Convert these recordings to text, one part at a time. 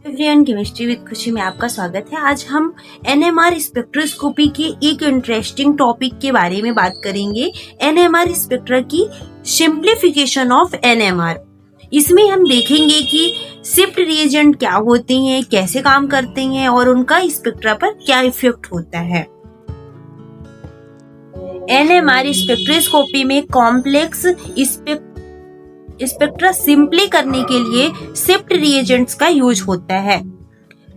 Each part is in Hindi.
एवरीवन, केमिस्ट्री विद खुशी में आपका स्वागत है। आज हम एनएमआर स्पेक्ट्रोस्कोपी के एक इंटरेस्टिंग टॉपिक के बारे में बात करेंगे। एनएमआर स्पेक्ट्रा की सिंप्लीफिकेशन ऑफ एनएमआर। इसमें हम देखेंगे कि शिफ्ट रिएजेंट क्या होते हैं, कैसे काम करते हैं और उनका स्पेक्ट्रा पर क्या इफेक्ट होता है। एनएमआर स्पेक्ट्रोस्कोपी में कॉम्प्लेक्स स्पेक्ट्रा सिंपली करने के लिए शिफ्ट रिएजेंट्स का यूज होता है।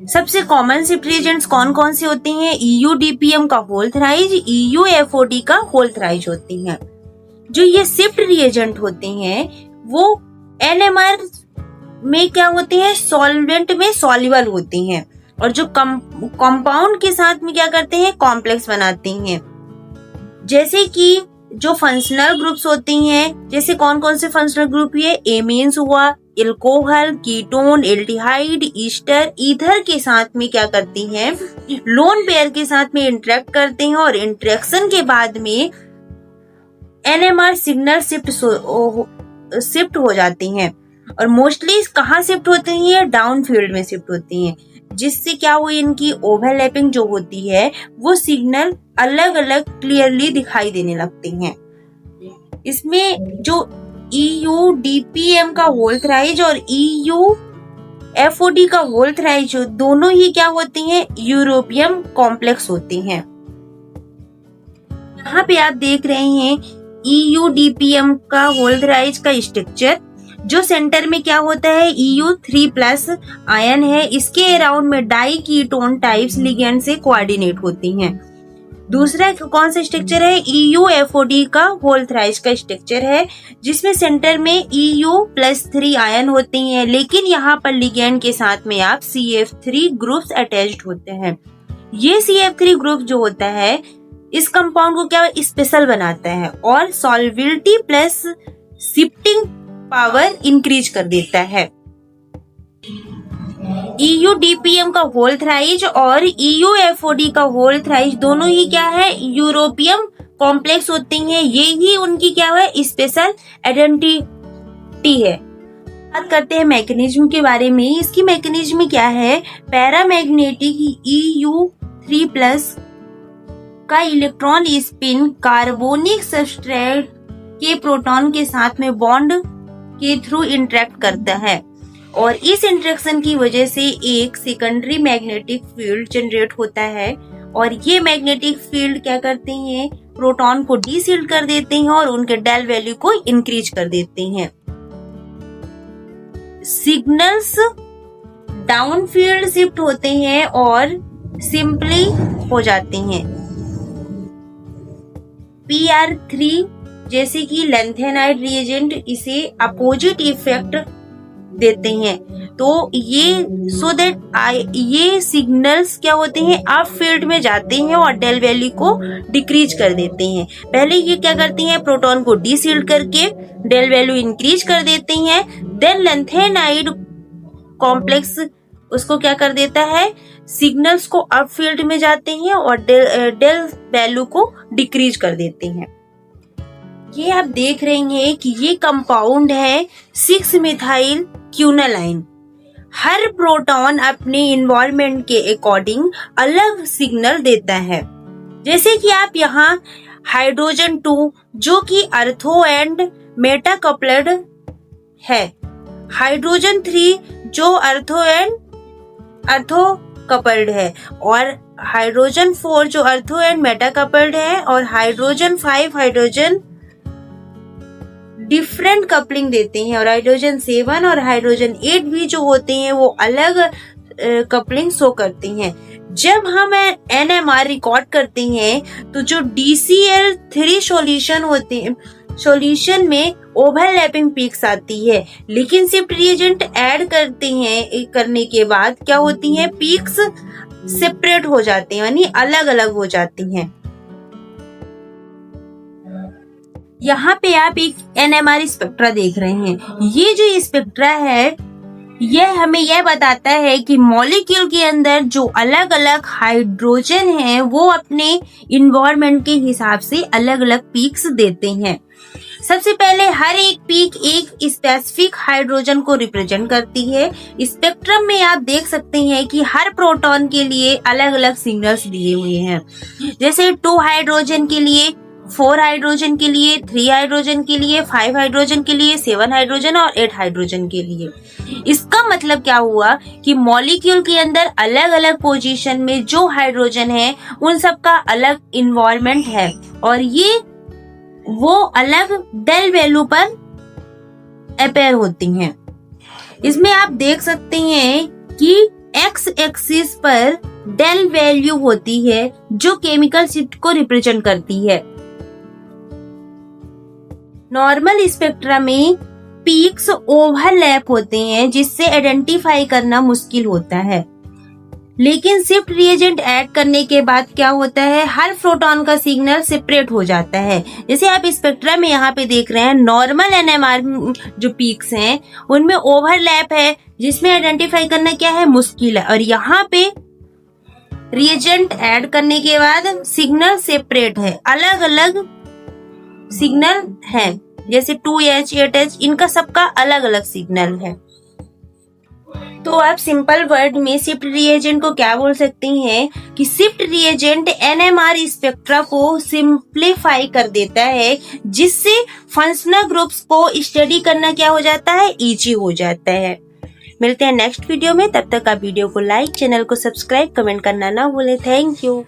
सबसे कॉमन शिफ्ट रिएजेंट्स कौन कौन से होते हैं? EUDPM का होल थ्राइज, EUFOD का होल थ्राइज होते हैं। जो ये शिफ्ट रिएजेंट होते हैं वो एनएमआर में क्या होते हैं? सॉल्वेंट में सॉल्युबल होते हैं और जो कंपाउंड के साथ में क्या करते हैं? कॉम्प्लेक्स बनाते हैं। जैसे कि जो फंक्शनल ग्रुप्स होती हैं, जैसे कौन कौन से फंक्शनल ग्रुप है? एमीन्स हुआ, alcohol, ketone, aldehyde, Easter, ether के साथ में क्या करती हैं? लोन पेयर के साथ में इंटरेक्ट करते हैं और इंटरेक्शन के बाद में एनएमआर सिग्नल शिफ्ट हो जाती हैं और मोस्टली कहाँ शिफ्ट होती हैं? डाउन फील्ड में शिफ्ट होती हैं, जिससे क्या हुई, इनकी ओवरलैपिंग जो होती है वो सिग्नल अलग अलग क्लियरली दिखाई देने लगते हैं। इसमें जो EUDPM का होल थ्राइज और EUFOD का होल थ्राइज दोनों ही क्या होती हैं? यूरोपियन कॉम्प्लेक्स होती हैं। यहाँ पे आप देख रहे हैं EUDPM का होल थ्राइज का स्ट्रक्चर। जो सेंटर में क्या होता है? EU3+ आयन है। इसके अराउंड में डाई कीटोन टाइप्स लिगेंड से कोऑर्डिनेट होती हैं। दूसरा कौन सा स्ट्रक्चर है? EUFOD का होल थ्राइज का स्ट्रक्चर है, जिसमें सेंटर में EU+3 आयन होते हैं, लेकिन यहाँ पर लिगेंड के साथ में आप CF3 ग्रुप्स अटैच्ड होते हैं। ये CF3 ग्रुप जो होता है इस कंपाउंड को क्या स्पेशल बनाता है और solubility plus shifting power increase कर देता है। EUDPM का होल थ्राइज और EUFOD का होल थ्राइज दोनों ही क्या है? यूरोपियन कॉम्प्लेक्स होते हैं। ये ही उनकी क्या है? स्पेशल आइडेंटिटी है। बात करते हैं मैकेनिज्म के बारे में। इसकी मैकेनिज्म क्या है? पैरामैग्नेटिक EU3+ का इलेक्ट्रॉन स्पिन कार्बोनिक सब्सट्रेट के प्रोटॉन के साथ में बॉन्ड के थ्रू इंटरेक्ट करता है और इस इंटरेक्शन की वजह से एक सेकेंडरी मैग्नेटिक फील्ड जनरेट होता है और ये मैग्नेटिक फील्ड क्या करते हैं? प्रोटॉन को डीशील्ड कर देते हैं और उनके डेल वैल्यू को इंक्रीज कर देते हैं। सिग्नल्स डाउन फील्ड शिफ्ट होते हैं और सिंपली हो जाते हैं। PR3 जैसे कि लैंथेनाइड रिएजेंट इसे अपोजिट इफेक्ट देते हैं, तो ये सो दैट ये सिग्नल्स क्या होते हैं? अप फील्ड में जाते हैं और डेल वैल्यू को डिक्रीज कर देते हैं। पहले ये क्या करते हैं? प्रोटॉन को डीशील्ड करके डेल वैल्यू इंक्रीज कर देते हैं। देन लैंथेनाइड कॉम्प्लेक्स उसको क्या कर देता है? सिग्नल्स को अप फील्ड में जाते हैं और डेल वैल्यू को डिक्रीज कर देते हैं। ये आप देख रहे हैं कि ये कंपाउंड है 6-मिथाइल क्यूनालाइन। हर प्रोटॉन अपने इन्वॉल्वमेंट के अकॉर्डिंग अलग सिग्नल देता है। जैसे कि आप यहाँ हाइड्रोजन 2 जो कि अर्थो एंड मेटा कपल्ड है, हाइड्रोजन 3 जो अर्थो कपल्ड है और हाइड्रोजन 4 जो अर्थो एंड मेटा कपल्ड है और हाइड्रोजन 5 हाइड्रोजन डिफरेंट कपलिंग देते हैं और हाइड्रोजन 7 और हाइड्रोजन 8 भी जो होते हैं वो अलग कपलिंग शो करते हैं। जब हम एनएमआर रिकॉर्ड करते हैं तो जो DCl3 सॉल्यूशन होते हैं, सॉल्यूशन में ओवरलैपिंग पीक्स आती है, लेकिन शिफ्ट रिएजेंट ऐड करने के बाद क्या होती हैं? पीक्स सेपरेट हो जाते हैं, यानी अलग अलग हो जाती हैं। यहाँ पे आप एक एनएमआर स्पेक्ट्रा देख रहे हैं। ये जो स्पेक्ट्रा है यह हमें यह बताता है कि मॉलिक्यूल के अंदर जो अलग अलग हाइड्रोजन हैं वो अपने इन्वायरमेंट के हिसाब से अलग अलग पीक्स देते हैं। सबसे पहले हर एक पीक एक स्पेसिफिक हाइड्रोजन को रिप्रेजेंट करती है। स्पेक्ट्रम में आप देख सकते हैं कि हर प्रोटॉन के लिए अलग अलग सिग्नल्स दिए हुए हैं, जैसे 2 हाइड्रोजन के लिए, 4 हाइड्रोजन के लिए, 3 हाइड्रोजन के लिए, 5 हाइड्रोजन के लिए, 7 हाइड्रोजन और 8 हाइड्रोजन के लिए। इसका मतलब क्या हुआ कि मॉलिक्यूल के अंदर अलग अलग पोजीशन में जो हाइड्रोजन है उन सब का अलग इन्वायरमेंट है और ये वो अलग डेल वैल्यू पर अपेयर होती हैं। इसमें आप देख सकते हैं कि एक्स एक्सिस पर डेल वैल्यू होती है जो केमिकल शिफ्ट को रिप्रेजेंट करती है। नॉर्मल स्पेक्ट्रा में पीक्स ओवरलैप होते हैं जिससे आइडेंटिफाई करना मुश्किल होता है, लेकिन शिफ्ट रिएजेंट ऐड करने के बाद क्या होता है, हर प्रोटॉन का सिग्नल सेपरेट हो जाता है। जैसे आप स्पेक्ट्रा में यहाँ पे देख रहे हैं, नॉर्मल एनएमआर जो पीक्स हैं उनमें ओवरलैप है जिसमें आइडेंटिफाई करना क्या है, मुश्किल है, और यहाँ पे रिएजेंट ऐड करने के बाद सिग्नल सेपरेट है, अलग अलग सिग्नल है, जैसे 2H 8H इनका सबका अलग अलग सिग्नल है। तो आप सिंपल वर्ड में शिफ्ट रिएजेंट को क्या बोल सकते हैं कि शिफ्ट रिएजेंट एनएमआर स्पेक्ट्रा को सिंप्लीफाई कर देता है, जिससे फंक्शनल ग्रुप्स को स्टडी करना क्या हो जाता है, इजी हो जाता है। मिलते हैं नेक्स्ट वीडियो में, तब तक आप वीडियो को लाइक, चैनल को सब्सक्राइब, कमेंट करना ना भूलें। Thank you.